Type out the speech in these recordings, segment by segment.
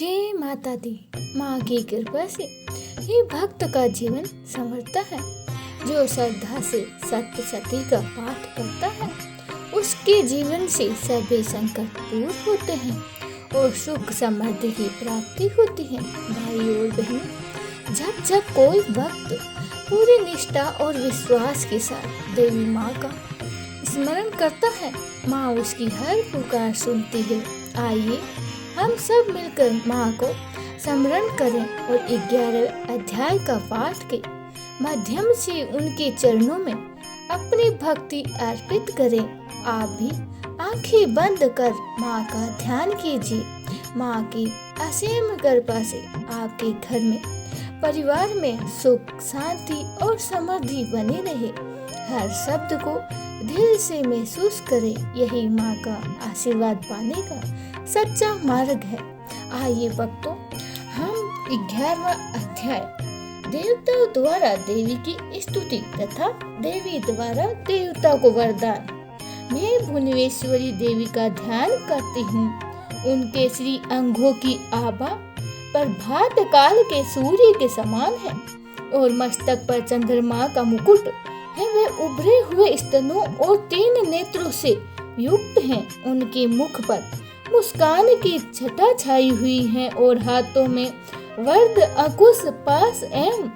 जय माता दी। माँ की कृपा से ही भक्त का जीवन संवरता है। जो श्रद्धा से सत्य सती का पाठ करता है उसके जीवन से सभी संकट दूर होते हैं और सुख समृद्धि की प्राप्ति होती है। भाई और बहनों, जब जब कोई भक्त पूरी निष्ठा और विश्वास के साथ देवी माँ का स्मरण करता है, माँ उसकी हर पुकार सुनती है। आइए हम सब मिलकर माँ को स्मरण करें और 11 अध्याय का पाठ के माध्यम से उनके चरणों में अपनी भक्ति अर्पित करें। आप भी आंखें बंद कर माँ का ध्यान कीजिए। माँ की असीम कृपा से आपके घर में, परिवार में सुख, शांति और समृद्धि बनी रहे। हर शब्द को दिल से महसूस करें। यही माँ का आशीर्वाद पाने का सच्चा मार्ग है। आइए भक्तों, हम 11वां अध्याय देवताओं द्वारा देवी की स्तुति तथा देवी द्वारा देवता को वरदान। मैं भुवनेश्वरी देवी का ध्यान करती हूँ। उनके श्री अंगों की आभा प्रभात काल के सूर्य के समान है और मस्तक पर चंद्रमा का मुकुट है। वे उभरे हुए स्तनों और 3 नेत्रों से युक्त हैं। उनके मुख पर मुस्कान की छटा छाई हुई है और हाथों में वरद, अंकुश, पास एवं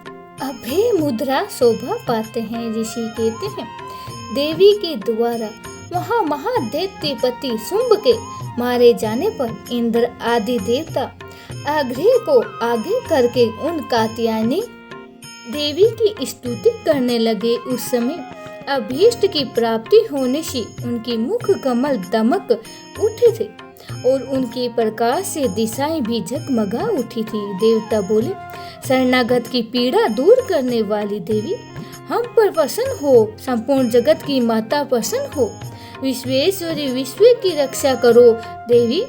अभय मुद्रा शोभा पाते हैं। ऋषि कहते हैं, देवी के द्वारा वहाँ महादैत्यपति शुंभ के मारे जाने पर इंद्र आदि देवता आग्रह को आगे करके उन कात्यायनी देवी की स्तुति करने लगे। उस समय अभीष्ट की प्राप्ति होने से उनकी मुख कमल दमक उठे थे और उनके प्रकाश से दिशाएं भी जगमगा उठी थी। देवता बोले, शरणागत की पीड़ा दूर करने वाली देवी, हम पर प्रसन्न हो। संपूर्ण जगत की माता प्रसन्न हो। विश्वेश्वरी, विश्व की रक्षा करो। देवी,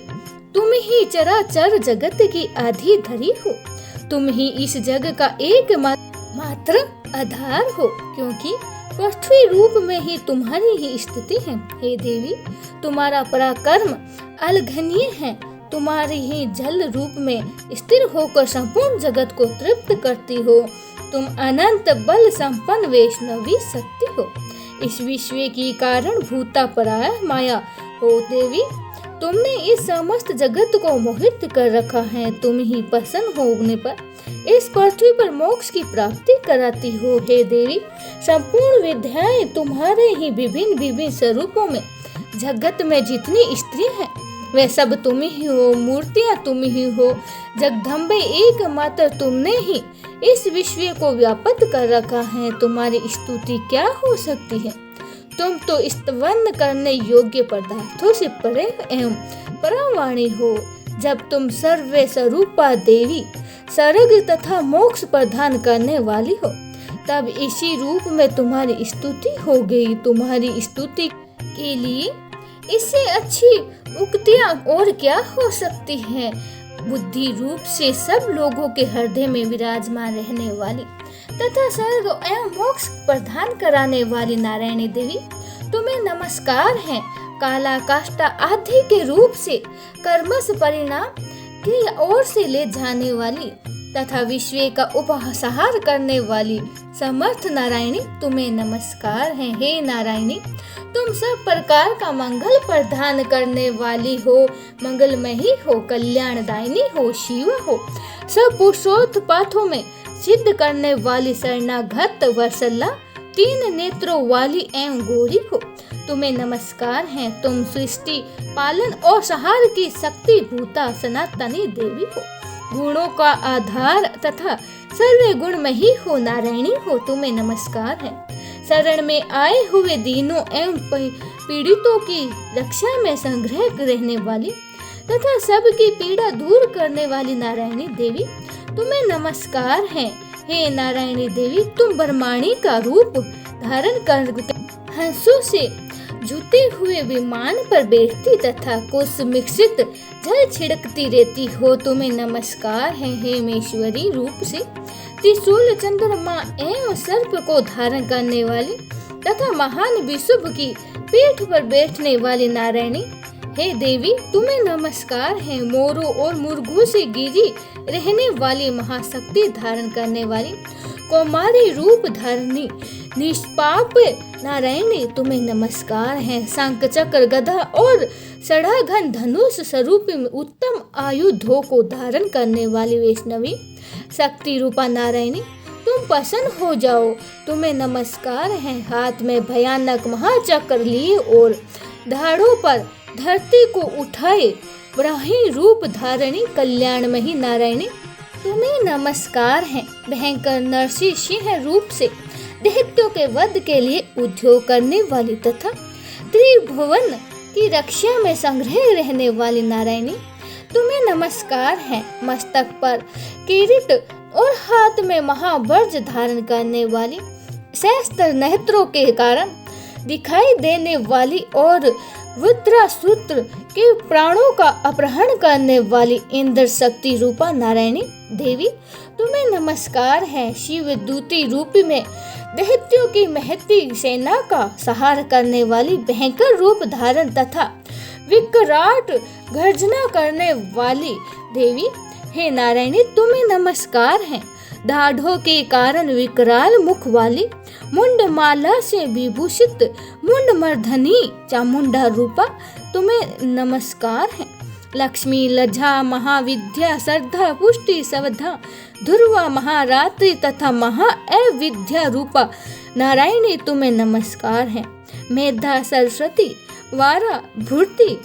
तुम ही चराचर जगत की आधारी हो। तुम ही इस जग का एक मात्र आधार हो, क्योंकि पृथ्वी रूप में ही तुम्हारी ही स्थिति है। हे देवी, तुम्हारा पराक्रम अलघनीय है। तुम्हारी ही जल रूप में स्थिर होकर संपूर्ण जगत को तृप्त करती हो। तुम अनंत बल संपन्न वैष्णवी शक्ति हो। इस विश्व की कारण भूता पराया माया हो। देवी, तुमने इस समस्त जगत को मोहित कर रखा है। तुम ही प्रसन्न होने पर इस पृथ्वी पर मोक्ष की प्राप्ति कराती हो। हे देवी, संपूर्ण विद्याएं तुम्हारे ही विभिन्न विभिन्न स्वरूपों में जगत में जितनी स्त्री हैं वे सब तुम ही हो। मूर्तियां तुम ही हो। जगदम्बे एकमात्र तुमने ही इस विश्व को व्याप्त कर रखा है। तुम्हारी स्तुति क्या हो सकती है। तुम तो स्तवन करने योग्य पदार्थों से परे एवं परमवाणी हो। जब तुम सर्व स्वरूपा देवी, सर्ग तथा मोक्ष प्रदान करने वाली हो, तब इसी रूप में तुम्हारी स्तुति हो गई। तुम्हारी स्तुति के लिए इससे अच्छी उक्तियां और क्या हो सकती हैं। बुद्धि रूप से सब लोगों के हृदय में विराजमान रहने वाली तथा स्वर्ग एवं मोक्ष प्रदान कराने वाली नारायणी देवी, तुम्हें नमस्कार है। काला काष्ठा आदि के रूप से कर्मस परिणाम की ओर से ले जाने वाली तथा विश्व का उपसंहार करने वाली समर्थ नारायणी, तुम्हें नमस्कार है। हे नारायणी, तुम सब प्रकार का मंगल प्रदान करने वाली हो। मंगलमयी हो, कल्याणदायिनी हो, शिवा हो। सब पुरुषोत्पातों में सिद्ध करने वाली शरणागत वत्सला, 3 नेत्रों वाली एवं गौरी हो। तुम्हें नमस्कार है। तुम सृष्टि पालन और संहार की शक्ति भूता सनातनी देवी हो। गुणों का आधार तथा सर्व गुणमयी हो। नारायणी हो, तुम्हें नमस्कार है। शरण में आए हुए दीनों एवं पीड़ितों की रक्षा में संग्रह रहने वाली तथा सबकी पीड़ा दूर करने वाली नारायणी देवी, तुम्हें नमस्कार है। हे नारायणी देवी, तुम ब्रह्माणी का रूप धारण कर हंसों से जुटे हुए विमान पर बैठती तथा कुश मिश्रित जल छिड़कती रहती हो। तुम्हें नमस्कार है। हे मेश्वरी रूप से त्रिशूल, चंद्रमा एवं सर्प को धारण करने वाली तथा महान विशुभ की पीठ पर बैठने वाली नारायणी, हे देवी तुम्हें नमस्कार है। मोरों और मुर्गों से गिरी रहने वाली, महाशक्ति धारण करने वाली, कौमारी रूप धारणी, निष्पाप नारायणी तुम्हें नमस्कार है। शंख चक्र गदा और सड़ाघन धनुष स्वरूप उत्तम आयुधों को धारण करने वाली वैष्णवी शक्ति रूपा नारायणी तुम प्रसन्न हो जाओ, तुम्हें नमस्कार है। हाथ में भयानक महाचक्र लिए और दाढ़ों पर धरती को उठाए ब्राही रूप धारणी कल्याणमयी नारायणी तुम्हें नमस्कार है। भयंकर नरसिंह सिंह रूप से दैत्यों के वध के लिए उद्योग करने वाली तथा त्रिभुवन की रक्षा में संग्रह रहने वाली नारायणी तुम्हें नमस्कार है। मस्तक पर किरीट और हाथ में महावर्ज धारण करने वाली, सहस्त्र नेत्रों के कारण दिखाई देने वाली और वज्रासूत्र के प्राणों का अपहरण करने वाली इंद्र शक्ति रूपा नारायणी देवी तुम्हें नमस्कार है। शिव दूती रूप में दैत्यों की महती सेना का संहार करने वाली, भयंकर रूप धारण तथा विकराट गर्जना करने वाली देवी हे नारायणी तुम्हें नमस्कार है। दाढ़ों के कारण विकराल मुख वाली, मुंडमाला से विभूषित मुंडमर्धनी चामुंडा रूपा तुम्हें नमस्कार है। लक्ष्मी, लज्जा, महाविद्या, श्रद्धा, पुष्टि, सवधा, ध्रुवा, महारात्रि तथा महाअविद्या रूपा नारायणी तुम्हें नमस्कार है। मेधा, सरस्वती, वारा, भूर्ति,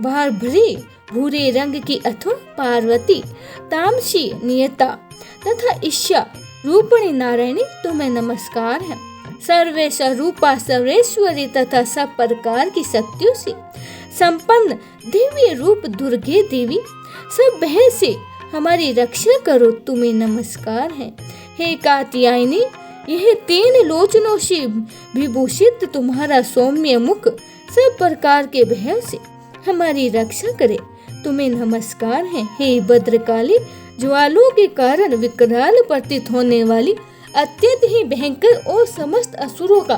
भारभरी, भूरे रंग की अथवा पार्वती, तामसी, नियता तथा ईशा रूपणी नारायणी तुम्हें नमस्कार है। सर्वेश रूपा, सर्वेश्वरी तथा सब प्रकार की शक्तियों से संपन्न दिव्य रूप दुर्गे देवी सब भय से हमारी रक्षा करो तुम्हें नमस्कार है। हे कात्यायनी, यह 3 लोचनों से विभूषित तुम्हारा सौम्य मुख सब प्रकार के भय से हमारी रक्षा करे तुम्हें नमस्कार है। हे भद्रकाली, ज्वालों के कारण विकराल प्रतीत होने वाली, अत्यंत ही भयंकर और समस्त असुरों का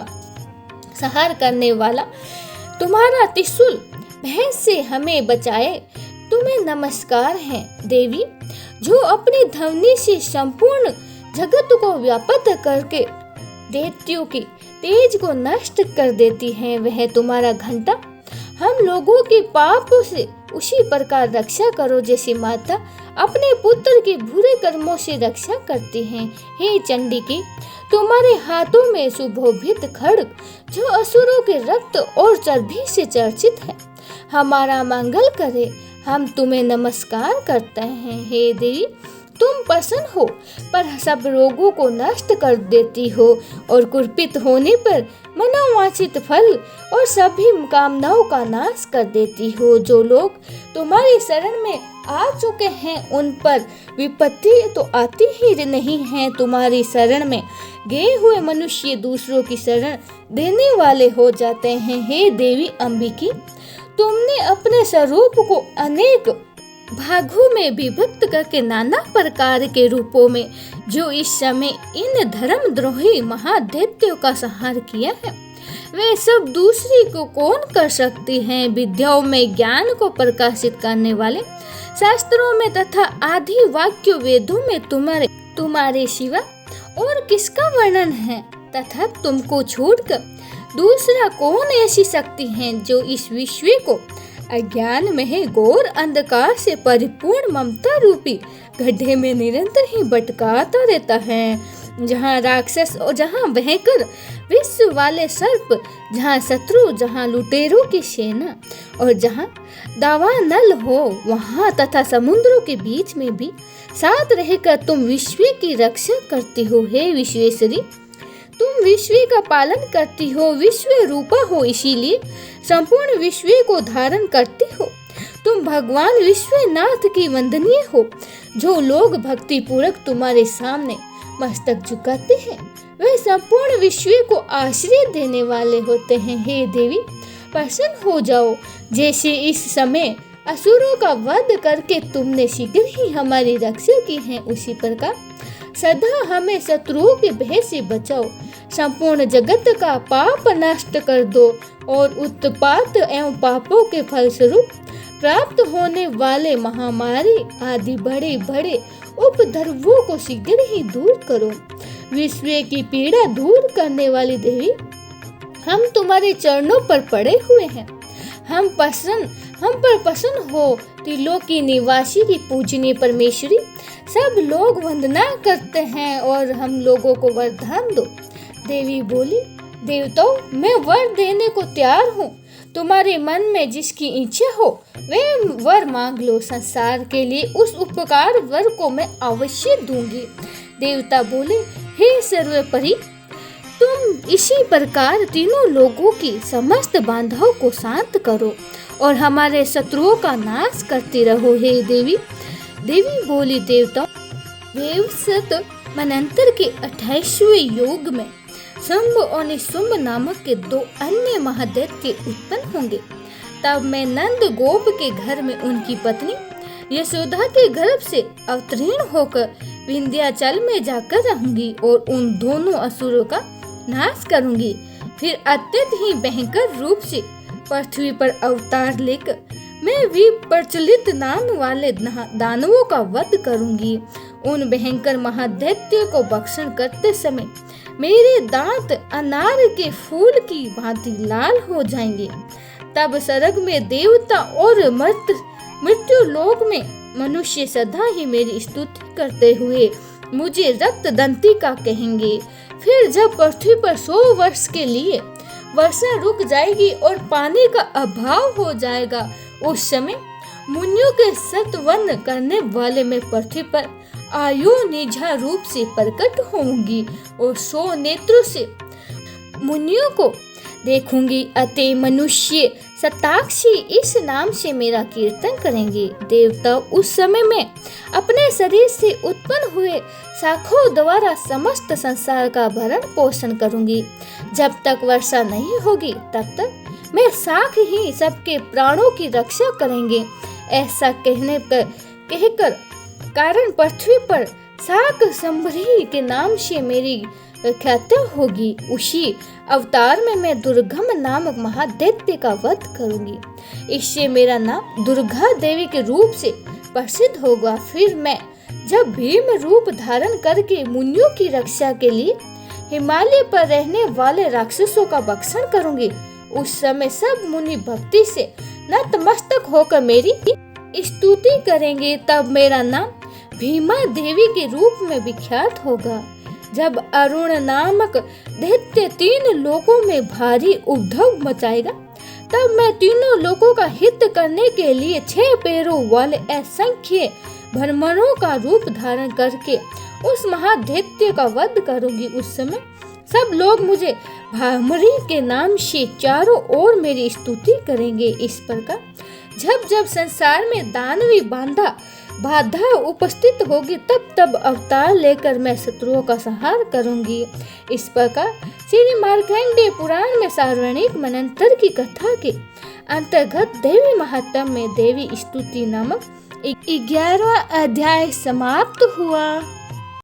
संहार करने वाला तुम्हारा त्रिशूल भय से हमें बचाए तुम्हें नमस्कार है। देवी जो अपनी ध्वनि से संपूर्ण जगत को व्याप्त करके दैत्यों की तेज को नष्ट कर देती है, वह तुम्हारा घंटा हम लोगों के पापों से उसी प्रकार रक्षा करो जैसे माता अपने पुत्र के बुरे कर्मों से रक्षा करती हैं। हे चंडी की, तुम्हारे हाथों में सुशोभित खड्ग जो असुरों के रक्त और चर्बी से चर्चित है, हमारा मंगल करे, हम तुम्हें नमस्कार करते हैं। हे देवी, तुम प्रसन्न हो पर सब रोगों को नष्ट कर देती हो और कुपित होने पर मनोवांछित फल और सभी कामनाओं का नाश कर देती हो। जो लोग तुम्हारी शरण में आ चुके हैं उन पर विपत्ति तो आती ही नहीं है। तुम्हारी शरण में गए हुए मनुष्य दूसरों की शरण देने वाले हो जाते हैं। हे देवी अम्बिकी, तुमने अपने स्वरूप को अनेक भागों में विभक्त करके नाना प्रकार के रूपों में जो इस समय इन धर्मद्रोही महादैत्यों का संहार किया है, वे सब दूसरी को कौन कर सकती हैं। विद्याओं में ज्ञान को प्रकाशित करने वाले, शास्त्रों में तथा आदि वाक्य वेदों में तुम्हारे सिवा और किसका वर्णन है, तथा तुमको छोड़कर दूसरा कौन ऐसी शक्ति है जो इस विश्व को अज्ञान में घोर अंधकार से परिपूर्ण ममता रूपी गड्ढे में निरंतर ही भटकाता रहता है। जहाँ राक्षस और जहाँ भयंकर विश्व वाले सर्प, जहाँ शत्रु, जहाँ लुटेरों की सेना और जहाँ दावानल हो, वहाँ तथा समुद्रों के बीच में भी साथ रहकर तुम विश्व की रक्षा करती हो। हे विश्वेश्वरी, तुम विश्व का पालन करती हो, विश्व रूपा हो, इसीलिए संपूर्ण विश्व को धारण करती हो। तुम भगवान विश्वनाथ की वंदनीय हो। जो लोग भक्ति पूर्वक तुम्हारे सामने मस्तक झुकाते हैं, वे संपूर्ण विश्व को आश्रय देने वाले होते हैं। हे देवी, प्रसन्न हो जाओ। जैसे इस समय असुरों का वध करके तुमने शीघ्र ही हमारी रक्षा की है, उसी प्रकार सदा हमें शत्रुओं के भय से बचाओ। संपूर्ण जगत का पाप नष्ट कर दो और उत्पात एवं पापों के फलस्वरूप प्राप्त होने वाले महामारी आदि बड़े बड़े उपद्रवों को शीघ्र ही दूर करो। विश्व की पीड़ा दूर करने वाली देवी, हम तुम्हारे चरणों पर पड़े हुए हैं। हम पर प्रसन्न हो। त्रिलोकी निवासी की पूजनीय परमेश्वरी, सब लोग वंदना करते हैं और हम लोगों को वरदान दो। देवी बोली, देवताओं, मैं वर देने को तैयार हूँ। तुम्हारे मन में जिसकी इच्छा हो वे वर मांग लो। संसार के लिए उस उपकार वर को मैं अवश्य दूंगी। देवता बोले, हे सर्वोपरि, तुम इसी प्रकार तीनों लोगों की समस्त बाधाओं को शांत करो और हमारे शत्रुओं का नाश करती रहो। हे देवी। देवी बोली, देवता, वेवसत मनंतर के 28वें युग में शुंभ और निशुंभ नामक के 2 अन्य महादैत्य उत्पन्न होंगे। तब मैं नंद गोप के घर में उनकी पत्नी यशोदा के गर्भ से अवतीर्ण होकर विंध्याचल में जाकर रहूंगी और उन दोनों असुरों का नाश करूंगी। फिर अत्यंत ही भयंकर रूप से पृथ्वी पर अवतार लेकर मैं भी प्रचलित नाम वाले दानवों का वध करूंगी। उन भयंकर महादैत्य को भक्षण करते समय मेरे दांत अनार के फूल की भांति लाल हो जाएंगे। तब स्वर्ग में देवता और मृत्यु लोक में मनुष्य सदा ही मेरी स्तुति करते हुए मुझे रक्त दंतिका कहेंगे। फिर जब पृथ्वी पर 100 वर्ष के लिए वर्षा रुक जाएगी और पानी का अभाव हो जाएगा, उस समय मुनियों के सतवन करने वाले मैं पृथ्वी पर आयु निझा रूप से प्रकट होंगी और 100 नेत्रों से मुनियों को देखूंगी। अतः मनुष्य सताक्षी इस नाम से मेरा कीर्तन करेंगे। देवता, उस समय में अपने शरीर से उत्पन्न हुए शाखों द्वारा समस्त संसार का भरण पोषण करूंगी। जब तक वर्षा नहीं होगी तब तक मैं शाख ही सबके प्राणों की रक्षा करेंगे। ऐसा कहकर कारण पृथ्वी पर शाक संभरी के नाम से मेरी ख्याति होगी। उसी अवतार में मैं दुर्गम नामक महादैत्य का वध करूंगी। इससे मेरा नाम दुर्गा देवी के रूप से प्रसिद्ध होगा। फिर मैं जब भीम रूप धारण करके मुनियों की रक्षा के लिए हिमालय पर रहने वाले राक्षसों का भक्षण करूंगी, उस समय सब मुनि भक्ति से नतमस्तक होकर मेरी स्तुति करेंगे। तब मेरा नाम भीमा देवी के रूप में विख्यात होगा। जब अरुण नामक दैत्य 3 लोकों में भारी उपद्रव मचाएगा, तब मैं तीनों लोकों का हित करने के लिए 6 पैरों वाले असंख्य भ्रमरों का रूप धारण करके उस महादैत्य का वध करूंगी। उस समय सब लोग मुझे भामरी के नाम से चारों ओर मेरी स्तुति करेंगे। इस प्रकार जब जब संसार में दानवी बाधा उपस्थित होगी, तब तब अवतार लेकर मैं शत्रुओं का संहार करूंगी। इस प्रकार श्री मार्कंडेय पुराण में सार्वजनिक मनंतर की कथा के अंतर्गत देवी महात्म्य में देवी स्तुति नामक 11वां अध्याय समाप्त हुआ।